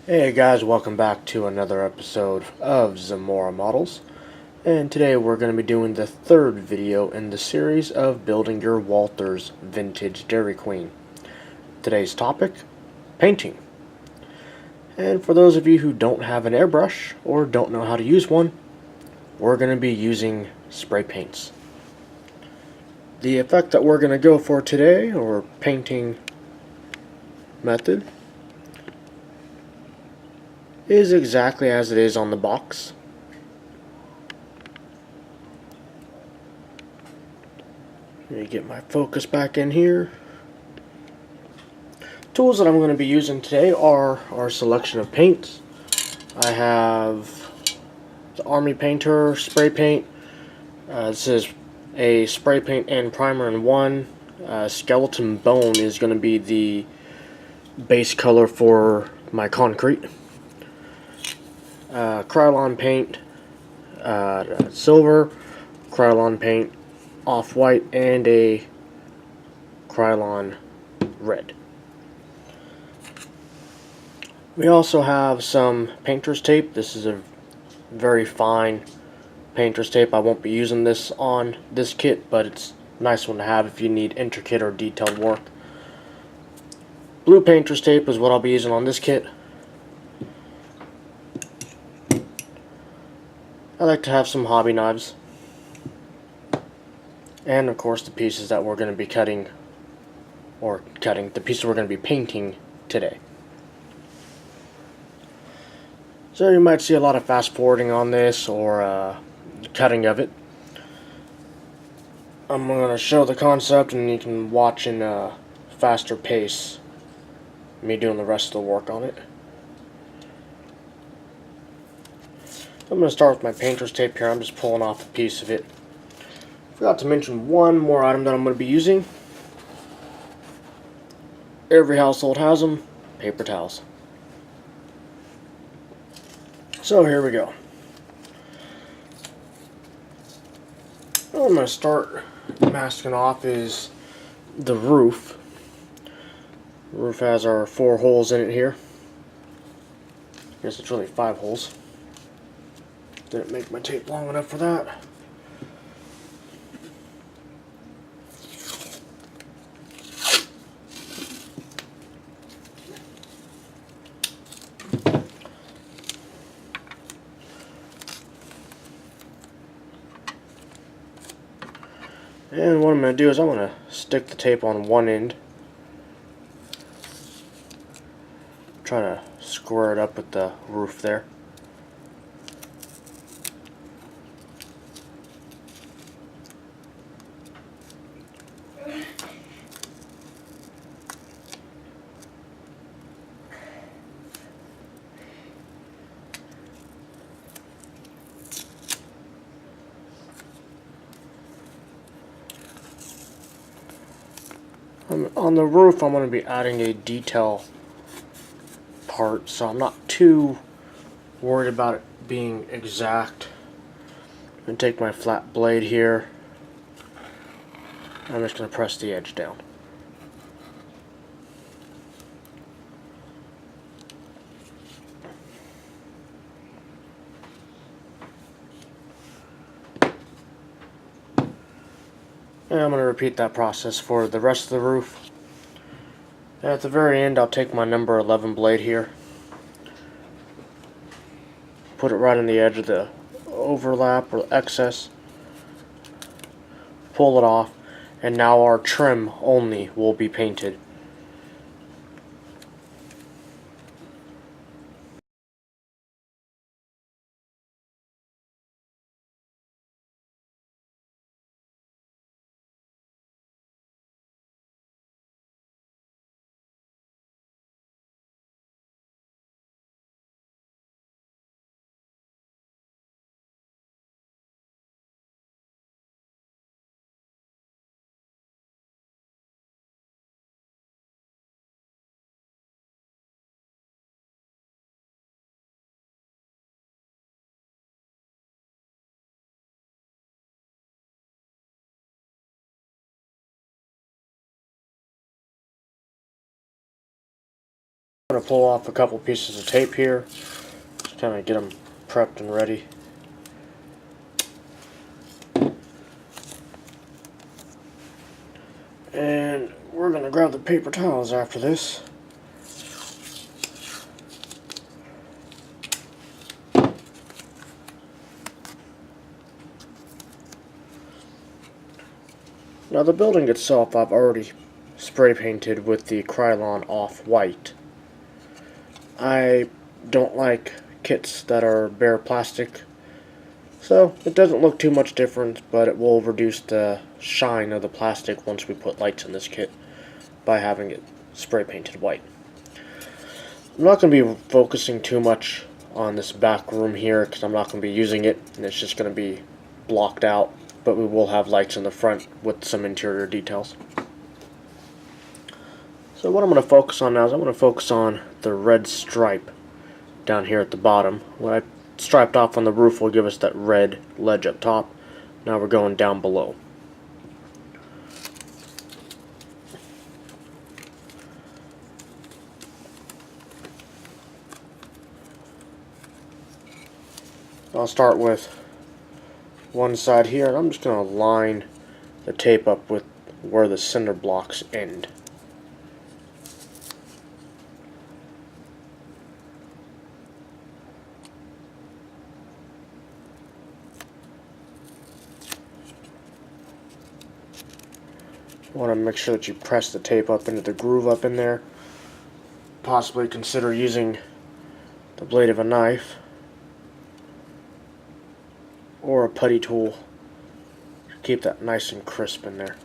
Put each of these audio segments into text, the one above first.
Hey guys, welcome back to another episode of Zamora Models. And today we're going to be doing the third video in the series of building your Walthers Vintage Dairy Queen. Today's topic, painting. And for those of you who don't have an airbrush or don't know how to use one, we're going to be using spray paints. The effect that we're going to go for today, or painting method, is exactly as it is on the box. Let me get my focus back in here. Tools that I'm going to be using today are our selection of paints. I have the Army Painter spray paint. This is a spray paint and primer in one. Skeleton Bone is going to be the base color for my concrete. Krylon paint, silver, Krylon paint, off-white, and a Krylon red. We also have some painter's tape. This is a very fine painter's tape. I won't be using this on this kit, but it's a nice one to have if you need intricate or detailed work. Blue painter's tape is what I'll be using on this kit. I like to have some hobby knives. And of course the pieces that we're going to be the pieces we're going to be painting today. So you might see a lot of fast forwarding on this or cutting of it. I'm going to show the concept and you can watch in a faster pace me doing the rest of the work on it. I'm going to start with my painter's tape here. I'm just pulling off a piece of it. Forgot to mention one more item that I'm going to be using. Every household has them, paper towels. So here we go. What I'm going to start masking off is the roof. The roof has our 4 holes in it here. I guess it's really 5 holes. Didn't make my tape long enough for that. And what I'm going to do is I'm going to stick the tape on one end. Try to square it up with the roof there. On the roof I'm going to be adding a detail part, so I'm not too worried about it being exact. I'm going to take my flat blade here. I'm just going to press the edge down. And I'm going to repeat that process for the rest of the roof. And at the very end I'll take my number 11 blade here. Put it right on the edge of the overlap or excess. Pull it off. And now our trim only will be painted. I'm going to pull off a couple pieces of tape here, just kind of get them prepped and ready. And we're going to grab the paper towels after this. Now the building itself I've already spray painted with the Krylon off-white. I don't like kits that are bare plastic, so it doesn't look too much different, but it will reduce the shine of the plastic once we put lights in this kit by having it spray painted white. I'm not going to be focusing too much on this back room here because I'm not going to be using it, and it's just going to be blocked out, but we will have lights in the front with some interior details. So what I'm going to focus on now is I'm going to focus on the red stripe down here at the bottom. What I striped off on the roof will give us that red ledge up top. Now we're going down below. I'll start with one side here, and I'm just going to line the tape up with where the cinder blocks end. You want to make sure that you press the tape up into the groove up in there. Possibly consider using the blade of a knife or a putty tool to keep that nice and crisp in there.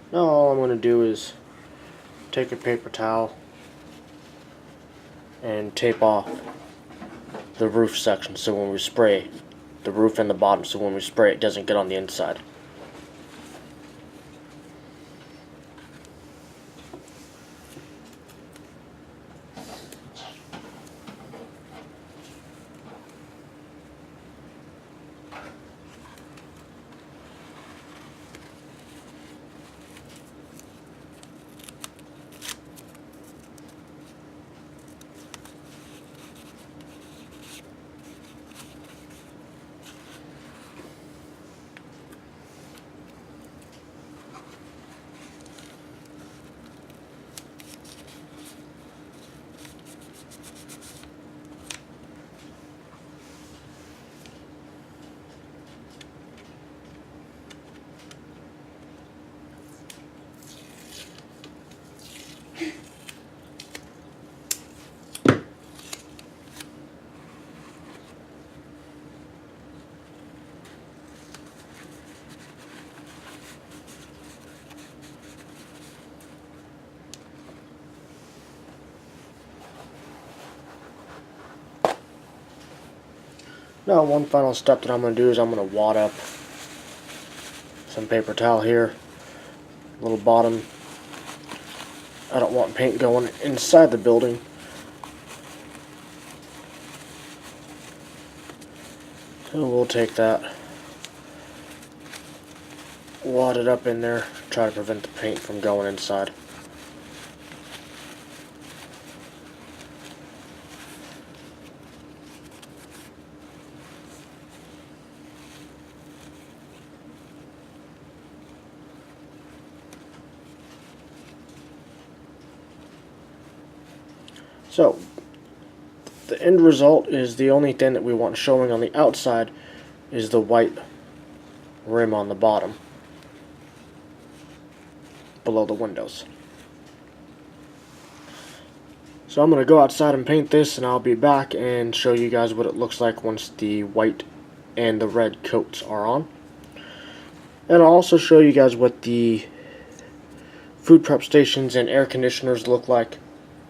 Now all I'm going to do is take a paper towel and tape off the roof section so when we spray, the roof and the bottom, so when we spray it doesn't get on the inside. Now one final step that I'm going to do is I'm going to wad up some paper towel here, little bottom. I don't want paint going inside the building. So we'll take that, wad it up in there, try to prevent the paint from going inside. So, the end result is the only thing that we want showing on the outside is the white rim on the bottom below the windows. So I'm going to go outside and paint this, and I'll be back and show you guys what it looks like once the white and the red coats are on. And I'll also show you guys what the food prep stations and air conditioners look like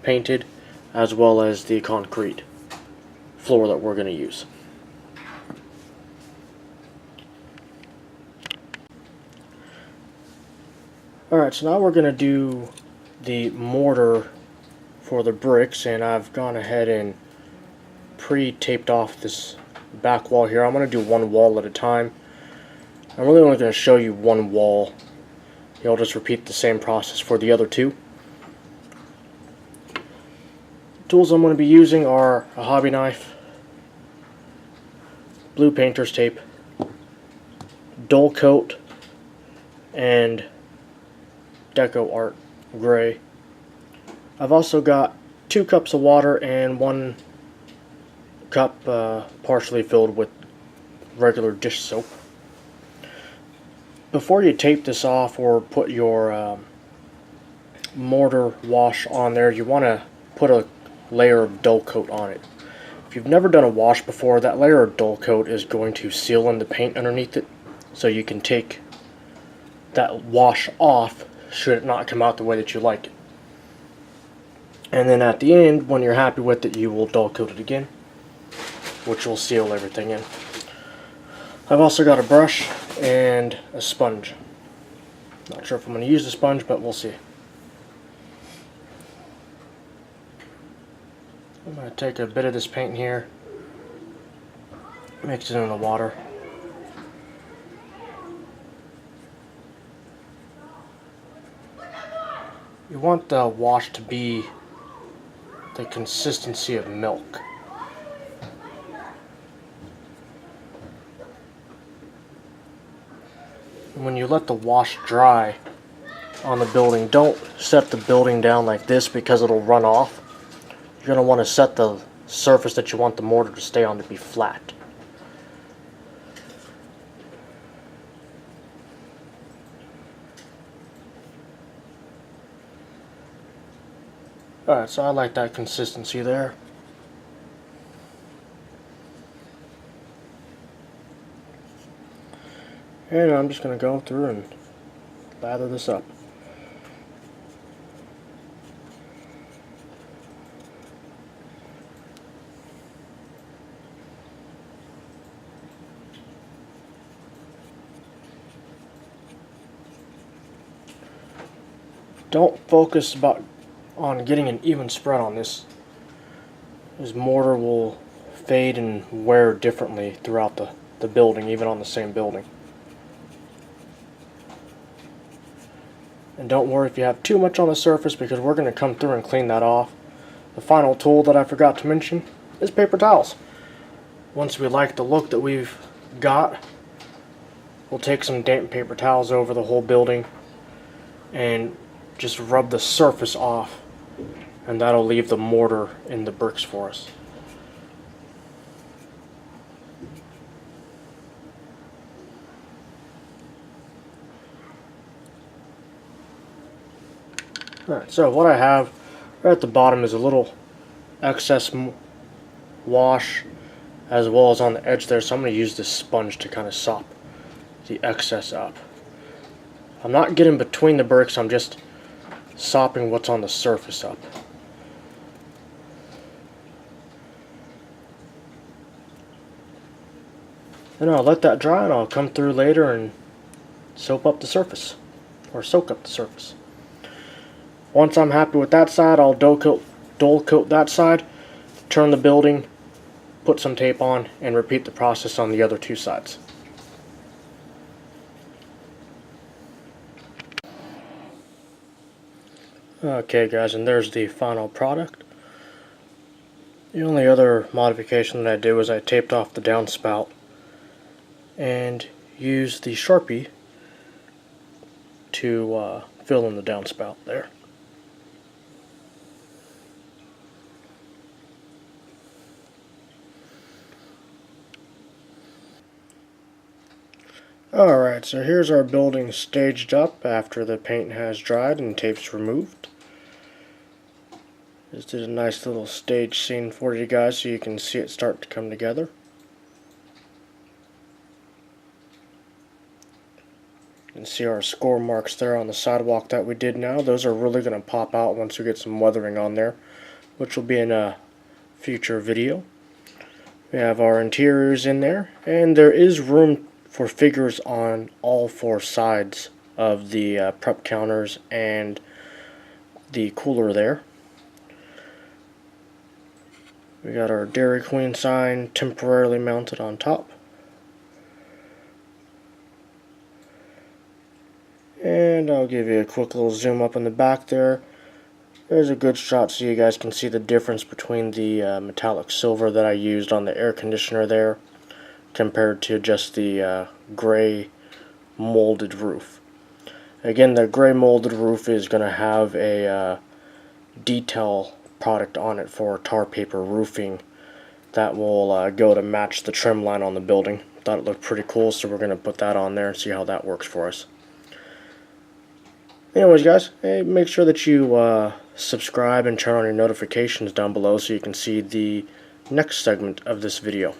painted, as well as the concrete floor that we're going to use. Alright, so now we're going to do the mortar for the bricks, and I've gone ahead and pre-taped off this back wall here. I'm going to do one wall at a time. I'm really only going to show you one wall. You'll just repeat the same process for the other two. The tools I'm going to be using are a hobby knife, blue painter's tape, dull coat, and Deco Art gray. I've also got 2 cups of water and 1 cup partially filled with regular dish soap. Before you tape this off or put your mortar wash on there, you want to put a layer of dull coat on it. If you've never done a wash before, that layer of dull coat is going to seal in the paint underneath it, so you can take that wash off should it not come out the way that you like it. And then at the end, when you're happy with it, you will dull coat it again, which will seal everything in. I've also got a brush and a sponge. Not sure if I'm going to use the sponge, but we'll see. I'm going to take a bit of this paint here, mix it in the water. You want the wash to be the consistency of milk. And when you let the wash dry on the building, don't set the building down like this because it'll run off. You're going to want to set the surface that you want the mortar to stay on to be flat. Alright, so I like that consistency there. And I'm just going to go through and lather this up. Don't focus on getting an even spread on this. This mortar will fade and wear differently throughout the building, even on the same building. And don't worry if you have too much on the surface, because we're going to come through and clean that off. The final tool that I forgot to mention is paper towels. Once we like the look that we've got, we'll take some damp paper towels over the whole building and just rub the surface off, and that'll leave the mortar in the bricks for us. Alright, so what I have right at the bottom is a little excess wash, as well as on the edge there, so I'm going to use this sponge to kind of sop the excess up. I'm not getting between the bricks, I'm just sopping what's on the surface up. And I'll let that dry, and I'll come through later and soak up the surface. Once I'm happy with that side, I'll dull coat that side, turn the building, put some tape on, and repeat the process on the other two sides. Okay guys, and there's the final product. The only other modification that I did was I taped off the downspout and used the Sharpie to fill in the downspout there. Alright, so here's our building staged up after the paint has dried and tape's removed. Just did a nice little stage scene for you guys so you can see it start to come together. You can see our score marks there on the sidewalk that we did now. Those are really going to pop out once we get some weathering on there, which will be in a future video. We have our interiors in there, and there is room for figures on all four sides of the prep counters and the cooler there. We got our Dairy Queen sign temporarily mounted on top. And I'll give you a quick little zoom up in the back there. There's a good shot so you guys can see the difference between the metallic silver that I used on the air conditioner there compared to just the gray molded roof. Again, the gray molded roof is going to have a detail product on it for tar paper roofing that will go to match the trim line on the building. Thought it looked pretty cool, so we're going to put that on there and see how that works for us. Anyways, guys, hey, make sure that you subscribe and turn on your notifications down below so you can see the next segment of this video.